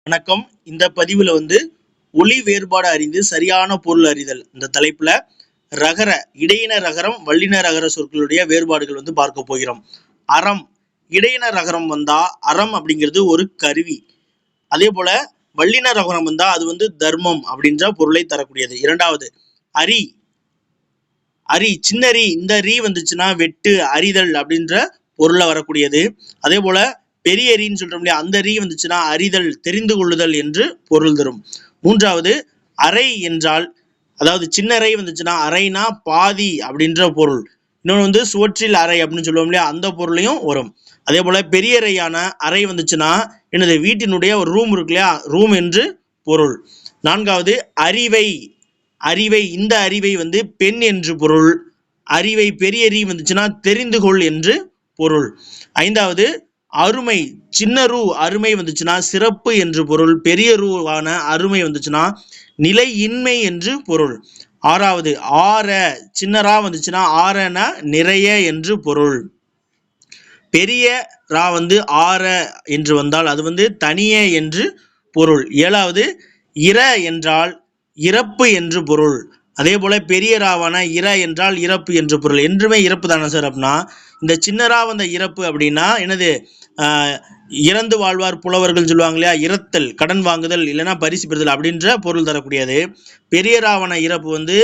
வணக்கம். இந்த பதிவுல ஒலி வேறுபாடு அறிந்து சரியான பொருள் அறிதல் இந்த தலைப்புல ரகர இடையின ரகரம் வல்லின ரகர சொற்களுடைய வேறுபாடுகள் பார்க்க போகிறோம். அறம் இடையின ரகரம் வந்தா அறம் அப்படிங்கிறது ஒரு கருவி. அதே போல வல்லின ரகரம் வந்தா அது தர்மம் அப்படின்ற பொருளை தரக்கூடியது. இரண்டாவது அரி அரி சின்னரி இந்த ரீ வந்துச்சுன்னா வெட்டு அறிதல் அப்படின்ற பொருளை வரக்கூடியது. அதே போல பெரிய ரீன்னு சொல்றோம் இல்லையா, அந்த ரீ வந்துச்சுன்னா அறிதல் தெரிந்து கொள்ளுதல் என்று பொருள் தரும். மூன்றாவது அரை என்றால், அதாவது சின்னரை வந்துச்சுன்னா அரைனா பாதி அப்படின்ற பொருள். இன்னொன்று சுவற்றில் அறை அப்படின்னு சொல்லுவோம் இல்லையா, அந்த பொருளையும் வரும். அதே போல பெரியறையான அறை வந்துச்சுன்னா என்னது வீட்டினுடைய ஒரு ரூம் இருக்கு இல்லையா, ரூம் என்று பொருள். நான்காவது அறிவை அறிவை இந்த அறிவை பெண் என்று பொருள். அறிவை பெரிய ரீ வந்துச்சுன்னா தெரிந்து கொள் என்று பொருள். ஐந்தாவது அருமை சின்ன ரூ அருமை வந்துச்சுன்னா சிறப்பு என்று பொருள். பெரிய ரூவான அருமை வந்துச்சுன்னா நிலையின்மை என்று பொருள். ஆறாவது ஆற சின்னரா வந்துச்சுன்னா ஆறன நிறைய என்று பொருள். பெரிய ரா ஆற என்று வந்தால் அது தனியே என்று பொருள். ஏழாவது இர என்றால் இறப்பு என்று பொருள். அதே போல பெரிய ராவான இர என்றால் இறப்பு என்று பொருள். என்றுமே இறப்பு தானே சார் அப்படின்னா, இந்த சின்னரா இறப்பு அப்படின்னா என்னது, இறந்து வாழ்வார் புலவர்கள் சொல்லுவாங்க இல்லையா, இறத்தல் கடன் வாங்குதல் இல்லைன்னா பரிசு பெறுதல் அப்படின்ற பொருள் தரக்கூடியது. பெரிய ராவண இறப்பு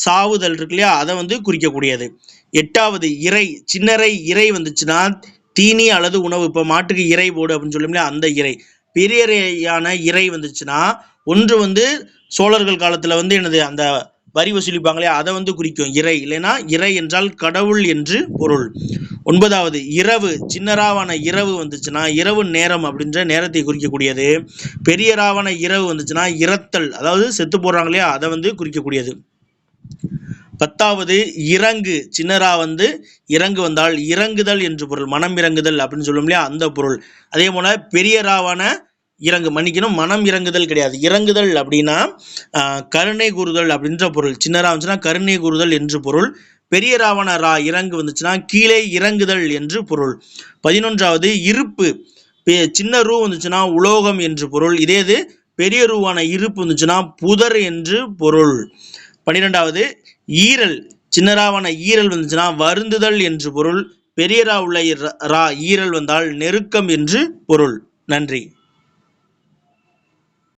சாவுதல் இருக்கு இல்லையா, அதை குறிக்கக்கூடியது. எட்டாவது இறை சின்னரை இறை வந்துச்சுன்னா தீனி அல்லது உணவு. இப்போ மாட்டுக்கு இறை போடு அப்படின்னு சொல்லும் இல்லையா, அந்த இறை. பெரியறையான இறை வந்துச்சுன்னா ஒன்று சோழர்கள் காலத்துல என்னது அந்த வரி வசூலிப்பாங்களே அதை குறிக்கும் இறை. இல்லைன்னா இறை என்றால் கடவுள் என்று பொருள். ஒன்பதாவது இரவு சின்னராவான இரவு வந்துச்சுன்னா இரவு நேரம் அப்படின்ற நேரத்தை குறிக்கக்கூடியது. பெரியராவான இரவு வந்துச்சுன்னா இறத்தல், அதாவது செத்து போடுறாங்க இல்லையா, அதை குறிக்கக்கூடியது. பத்தாவது இறங்கு சின்னரா இறங்கு வந்தால் இறங்குதல் என்று பொருள். மனம் இறங்குதல் அப்படின்னு சொல்லும் இல்லையா, அந்த பொருள். அதே போல பெரியராவான இறங்கு மன்னிக்கணும், மனம் இறங்குதல் கிடையாது, இறங்குதல் அப்படின்னா கருணை கூறுதல் அப்படின்ற பொருள். சின்னரா வந்துச்சுன்னா கருணை கூறுதல் என்று பொருள். பெரிய ராவண ரா இறங்கு வந்துச்சுன்னா கீழே இறங்குதல் என்று பொருள். 11வது இருப்பு சின்ன ரூ வந்துச்சுன்னா உலோகம் என்று பொருள். இதே பெரிய ரூவான இருப்பு வந்துச்சுன்னா புதர் என்று பொருள். 12வது ஈரல் சின்னராவான ஈரல் வந்துச்சுன்னா வருந்துதல் என்று பொருள். பெரிய ரா உள்ள ரா ஈரல் வந்தால் நெருக்கம் என்று பொருள். நன்றி.